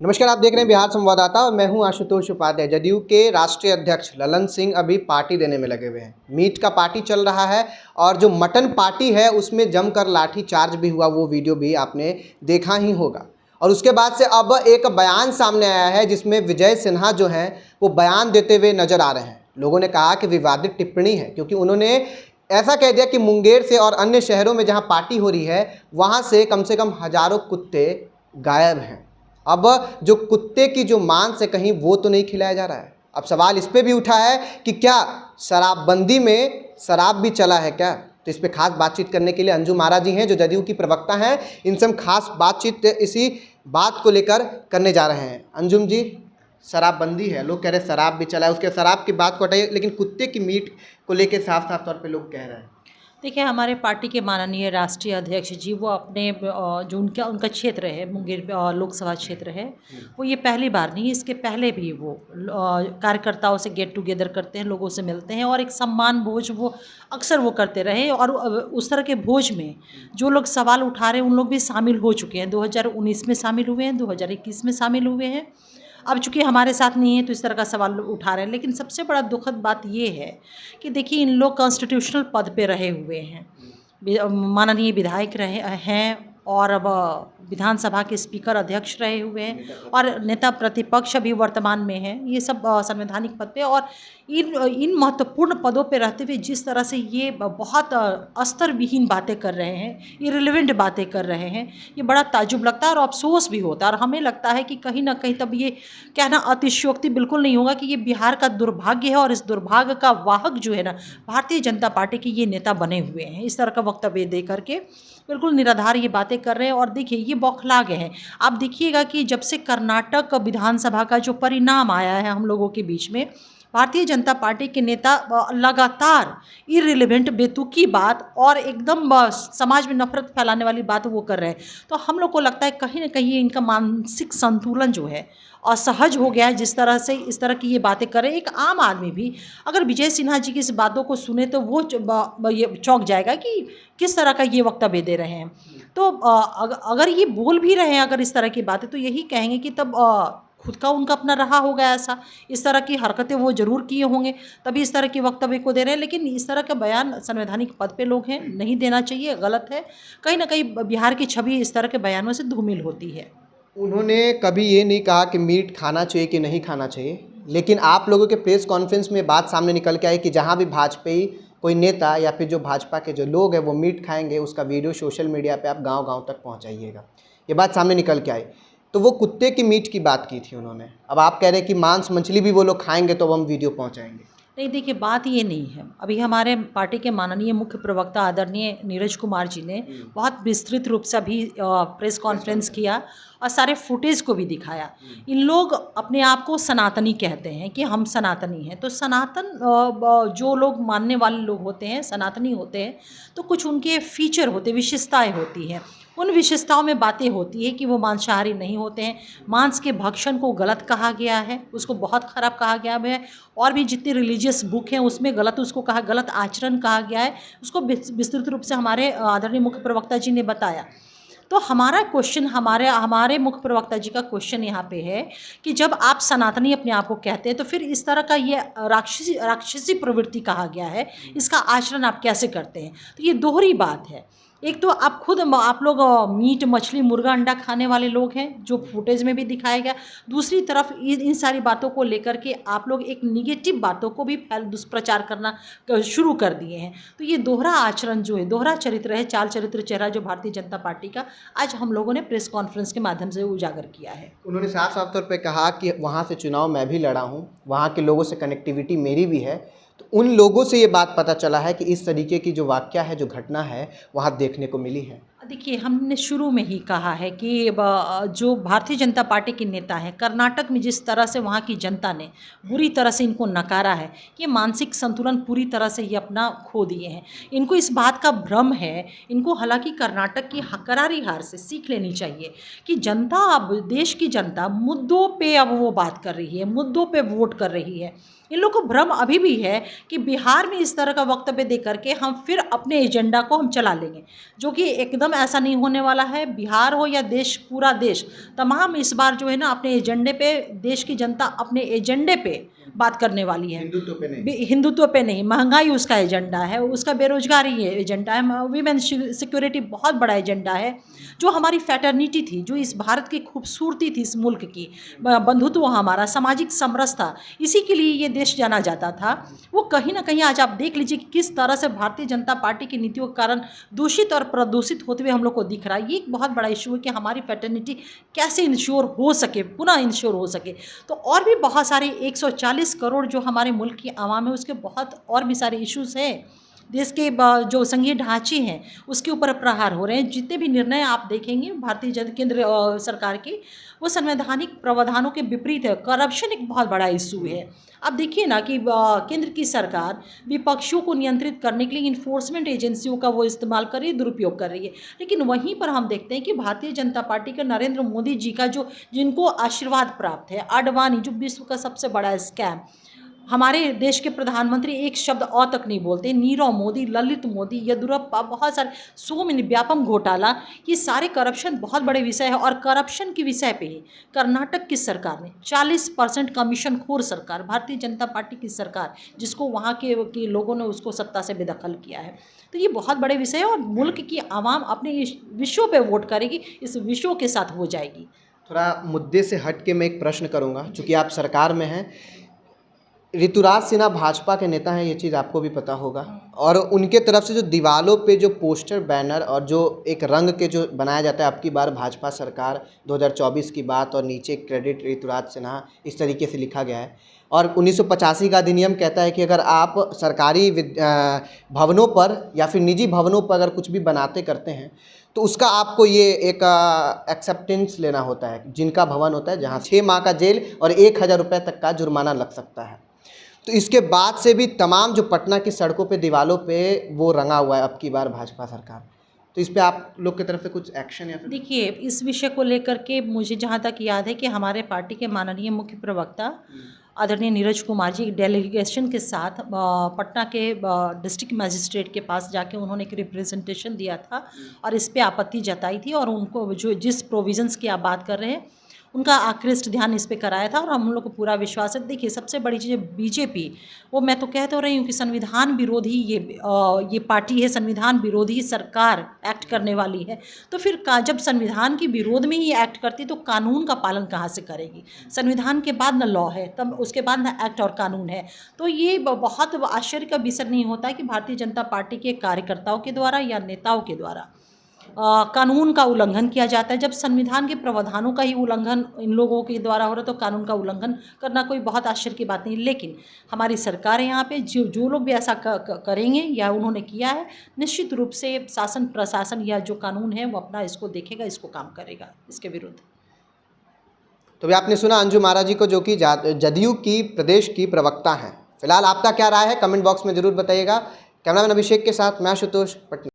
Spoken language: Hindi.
नमस्कार, आप देख रहे हैं बिहार संवाददाता और मैं हूं आशुतोष उपाध्याय। जदयू के राष्ट्रीय अध्यक्ष ललन सिंह अभी पार्टी देने में लगे हुए हैं। मीट का पार्टी चल रहा है और जो मटन पार्टी है उसमें जमकर लाठी चार्ज भी हुआ, वो वीडियो भी आपने देखा ही होगा। और उसके बाद से अब एक बयान सामने आया है जिसमें विजय सिन्हा जो हैं वो बयान देते हुए नजर आ रहे हैं। लोगों ने कहा कि विवादित टिप्पणी है, क्योंकि उन्होंने ऐसा कह दिया कि मुंगेर से और अन्य शहरों में जहाँ पार्टी हो रही है वहाँ से कम हज़ारों कुत्ते गायब हैं। अब जो कुत्ते की जो मांस है कहीं वो तो नहीं खिलाया जा रहा है। अब सवाल इस पे भी उठा है कि क्या शराबबंदी में शराब भी चला है क्या। तो इस पे खास बातचीत करने के लिए अंजुम आरा जी हैं जो जदयू की प्रवक्ता हैं। इनसे हम खास बातचीत इसी बात को लेकर करने जा रहे हैं। अंजुम जी, शराबबंदी है, लोग कह रहे हैं शराब भी चला है, उसके शराब की बात को हटाइए, लेकिन कुत्ते की मीट को लेकर साफ साफ तौर पर लोग कह रहे हैं। देखिए, हमारे पार्टी के माननीय राष्ट्रीय अध्यक्ष जी वो अपने जो उनका क्षेत्र है मुंगेर लोकसभा क्षेत्र है, वो ये पहली बार नहीं, इसके पहले भी वो कार्यकर्ताओं से गेट टुगेदर करते हैं, लोगों से मिलते हैं और एक सम्मान भोज वो अक्सर वो करते रहे। और उस तरह के भोज में जो लोग सवाल उठा रहे हैं उन लोग भी शामिल हो चुके हैं। 2019 में शामिल हुए हैं, 2021 में शामिल हुए हैं। अब चूँकि हमारे साथ नहीं है तो इस तरह का सवाल उठा रहे हैं। लेकिन सबसे बड़ा दुखद बात ये है कि देखिए, इन लोग कॉन्स्टिट्यूशनल पद पे रहे हुए हैं, माननीय विधायक रहे हैं और अब विधानसभा के स्पीकर अध्यक्ष रहे हुए हैं और नेता प्रतिपक्ष भी वर्तमान में हैं। ये सब संवैधानिक पद पे और इन महत्वपूर्ण पदों पे रहते हुए जिस तरह से ये बहुत स्तर विहीन बातें कर रहे हैं, इररिलेवेंट बातें कर रहे हैं, ये बड़ा ताज्जुब लगता है और अफसोस भी होता है। और हमें लगता है कि कहीं ना कहीं तब ये कहना अतिशयोक्ति बिल्कुल नहीं होगा कि ये बिहार का दुर्भाग्य है और इस दुर्भाग्य का वाहक जो है ना भारतीय जनता पार्टी के ये नेता बने हुए हैं। इस तरह का वक्तव्य दे करके बिल्कुल निराधार ये बातें कर रहे हैं। और देखिए, ये बौखला गए हैं। आप देखिएगा कि जब से कर्नाटक विधानसभा का जो परिणाम आया है हम लोगों के बीच में, भारतीय जनता पार्टी के नेता लगातार इररिलेवेंट बेतुकी बात और एकदम समाज में नफरत फैलाने वाली बात वो कर रहे हैं। तो हम लोग को लगता है कहीं ना कहीं इनका मानसिक संतुलन जो है असहज हो गया है। जिस तरह से इस तरह की ये बातें कर रहे हैं, एक आम आदमी भी अगर विजय सिन्हा जी की इस बातों को सुने तो वो ये चौंक जाएगा कि किस तरह का ये वक्तव्य दे रहे हैं। तो अगर ये बोल भी रहे हैं अगर इस तरह की बातें, तो यही कहेंगे कि तब खुद का उनका अपना रहा होगा ऐसा, इस तरह की हरकतें वो ज़रूर किए होंगे, तभी इस तरह के वक्तव्य को दे रहे हैं। लेकिन इस तरह का बयान संवैधानिक पद पे लोग हैं, नहीं देना चाहिए, गलत है। कहीं ना कहीं बिहार की छवि इस तरह के बयानों से धूमिल होती है। उन्होंने कभी ये नहीं कहा कि मीट खाना चाहिए कि नहीं खाना चाहिए, लेकिन आप लोगों के प्रेस कॉन्फ्रेंस में बात सामने निकल के आई कि जहाँ भी भाजपाई कोई नेता या फिर जो भाजपा के जो लोग हैं वो मीट खाएंगे, उसका वीडियो सोशल मीडिया पे आप गांव-गांव तक पहुंचाइएगा। ये बात सामने निकल के आई। तो वो कुत्ते की मीट की बात की थी उन्होंने। अब आप कह रहे हैं कि मांस मछली भी वो लोग खाएंगे तो हम वीडियो पहुँचाएँगे। नहीं, देखिए, बात ये नहीं है। अभी हमारे पार्टी के माननीय मुख्य प्रवक्ता आदरणीय नीरज कुमार जी ने बहुत विस्तृत रूप से अभी प्रेस कॉन्फ्रेंस किया और सारे फुटेज को भी दिखाया। इन लोग अपने आप को सनातनी कहते हैं कि हम सनातनी हैं। तो सनातन जो लोग मानने वाले लोग होते हैं, सनातनी होते हैं, तो कुछ उनके फीचर होते, विशेषताएँ होती हैं। उन विशेषताओं में बातें होती है कि वो मांसाहारी नहीं होते हैं, मांस के भक्षण को गलत कहा गया है, उसको बहुत ख़राब कहा गया है। और भी जितनी रिलीजियस बुक हैं उसमें गलत उसको कहा, गलत आचरण कहा गया है, उसको विस्तृत रूप से हमारे आदरणीय मुख्य प्रवक्ता जी ने बताया। तो हमारा क्वेश्चन, हमारे मुख्य प्रवक्ता जी का क्वेश्चन यहाँ पे है कि जब आप सनातनी अपने आप को कहते हैं तो फिर इस तरह का ये राक्षसी प्रवृत्ति कहा गया है, इसका आचरण आप कैसे करते हैं। तो ये दोहरी बात है। एक तो आप लोग मीट मछली मुर्गा अंडा खाने वाले लोग हैं, जो फुटेज में भी दिखाया गया। दूसरी तरफ इन सारी बातों को लेकर के आप लोग एक निगेटिव बातों को भी दुष्प्रचार करना शुरू कर दिए हैं। तो ये दोहरा आचरण जो है, दोहरा चरित्र है, चाल चरित्र चेहरा जो भारतीय जनता पार्टी का आज हम लोगों ने प्रेस कॉन्फ्रेंस के माध्यम से उजागर किया है। उन्होंने साफ साफ तौर पर कहा कि वहाँ से चुनाव मैं भी लड़ा हूँ, वहाँ के लोगों से कनेक्टिविटी मेरी भी है। तो उन लोगों से ये बात पता चला है कि इस तरीके की जो वाकया है, जो घटना है, वहाँ देखने को मिली है। देखिए, हमने शुरू में ही कहा है कि जो भारतीय जनता पार्टी के नेता हैं, कर्नाटक में जिस तरह से वहाँ की जनता ने बुरी तरह से इनको नकारा है, ये मानसिक संतुलन पूरी तरह से ये अपना खो दिए हैं। इनको इस बात का भ्रम है, इनको हालांकि कर्नाटक की करारी हार से सीख लेनी चाहिए कि जनता, अब देश की जनता मुद्दों पे अब वो बात कर रही है, मुद्दों पे वोट कर रही है। इन लोग को भ्रम अभी भी है कि बिहार में इस तरह का वक्तव्य दे करके हम फिर अपने एजेंडा को हम चला लेंगे, जो कि एकदम ऐसा नहीं होने वाला है। बिहार हो या देश, पूरा देश तमाम इस बार जो है ना अपने एजेंडे पे, देश की जनता अपने एजेंडे पे बात करने वाली है, हिंदुत्व पे नहीं। हिंदुत्व पे नहीं। महंगाई उसका एजेंडा है, उसका बेरोजगारी एजेंडा है, वीमेन सिक्योरिटी बहुत बड़ा एजेंडा है। जो हमारी फैटर्निटी थी, जो इस भारत की खूबसूरती थी, इस मुल्क की बंधुत्व, हमारा सामाजिक समरसता, इसी के लिए ये देश जाना जाता था। वो कहीं ना कहीं आज आप देख लीजिए कि किस तरह से भारतीय जनता पार्टी की नीतियों के कारण दूषित और प्रदूषित होते हुए हम लोग को दिख रहा है। ये एक बहुत बड़ा इशू है कि हमारी फैटर्निटी कैसे इंश्योर हो सके, पुनः इंश्योर हो सके। तो और भी बहुत सारे 140 करोड़ जो हमारे मुल्क की आवाम है, उसके बहुत और भी सारे इश्यूज़ हैं। देश के जो संघीय ढांचे हैं उसके ऊपर प्रहार हो रहे हैं। जितने भी निर्णय आप देखेंगे भारतीय केंद्र सरकार के, वो संवैधानिक प्रावधानों के विपरीत है। करप्शन एक बहुत बड़ा इशू है। अब देखिए ना कि केंद्र की सरकार विपक्षियों को नियंत्रित करने के लिए इन्फोर्समेंट एजेंसियों का वो इस्तेमाल कर रही है, दुरुपयोग कर रही है। लेकिन वहीं पर हम देखते हैं कि भारतीय जनता पार्टी का, नरेंद्र मोदी जी का, जो जिनको आशीर्वाद प्राप्त है, आडवाणी जो विश्व का सबसे बड़ा स्कैम, हमारे देश के प्रधानमंत्री एक शब्द और तक नहीं बोलते, नीरव मोदी, ललित मोदी, येदुरप्पा, बहुत सारे, सो मैनी, व्यापम घोटाला, ये सारे करप्शन बहुत बड़े विषय है। और करप्शन के विषय पे ही कर्नाटक की सरकार ने 40% कमीशन खोर सरकार, भारतीय जनता पार्टी की सरकार, जिसको वहाँ के लोगों ने उसको सत्ता से बेदखल किया है। तो ये बहुत बड़े विषय है और मुल्क की आवाम अपने इस विषयों पे वोट करेगी, इस विषयों के साथ हो जाएगी। थोड़ा मुद्दे से हट के मैं एक प्रश्न करूंगा, चूंकि आप सरकार में हैं। ऋतुराज सिन्हा भाजपा के नेता हैं, ये चीज़ आपको भी पता होगा, और उनके तरफ से जो दीवालों पे जो पोस्टर, बैनर और जो एक रंग के जो बनाया जाता है, अब की बार भाजपा सरकार 2024 की बात, और नीचे क्रेडिट ऋतुराज सिन्हा, इस तरीके से लिखा गया है। और 1985 का अधिनियम कहता है कि अगर आप सरकारी भवनों पर या फिर निजी भवनों पर अगर कुछ भी बनाते करते हैं तो उसका आपको ये एक एक्सेप्टेंस लेना होता है, जिनका भवन होता है, जहाँ 6 माह का जेल और 1000 रुपये तक का जुर्माना लग सकता है। तो इसके बाद से भी तमाम जो पटना की सड़कों पे, दीवालों पे वो रंगा हुआ है अब की बार भाजपा सरकार। तो इस पे आप लोग की तरफ से कुछ एक्शन या फिर? देखिए, इस विषय को लेकर के मुझे जहाँ तक याद है कि हमारे पार्टी के माननीय मुख्य प्रवक्ता आदरणीय नीरज कुमार जी डेलीगेशन के साथ पटना के डिस्ट्रिक्ट मजिस्ट्रेट के पास जाके उन्होंने एक रिप्रेजेंटेशन दिया था और इस पे आपत्ति जताई थी, और उनको जो जिस प्रोविज़न्स की आप बात कर रहे हैं उनका आकृष्ट ध्यान इस पे कराया था, और हम लोग को पूरा विश्वास है। देखिए, सबसे बड़ी चीज़ बीजेपी, वो मैं तो कह तो रही हूँ कि संविधान विरोधी ये पार्टी है, संविधान विरोधी सरकार एक्ट करने वाली है। तो फिर जब संविधान के विरोध में ही एक्ट करती तो कानून का पालन कहाँ से करेगी? संविधान के बाद न लॉ है, तब उसके बाद न एक्ट और कानून है। तो ये बहुत आश्चर्य का विषय नहीं होता है कि भारतीय जनता पार्टी के कार्यकर्ताओं के द्वारा या नेताओं के द्वारा कानून का उल्लंघन किया जाता है। जब संविधान के प्रावधानों का ही उल्लंघन इन लोगों के द्वारा हो रहा है तो कानून का उल्लंघन करना कोई बहुत आश्चर्य की बात नहीं। लेकिन हमारी सरकार यहाँ पे जो लोग भी ऐसा करेंगे या उन्होंने किया है, निश्चित रूप से शासन प्रशासन या जो कानून है वो अपना इसको देखेगा, इसको काम करेगा इसके विरुद्ध। तो भी आपने सुना अंजुम आरा जी को, जो कि जदयू की प्रदेश की प्रवक्ता हैं। फिलहाल आपका क्या राय है कमेंट बॉक्स में ज़रूर बताइएगा। कैमरामैन अभिषेक के साथ मैं आशुतोष, पटना।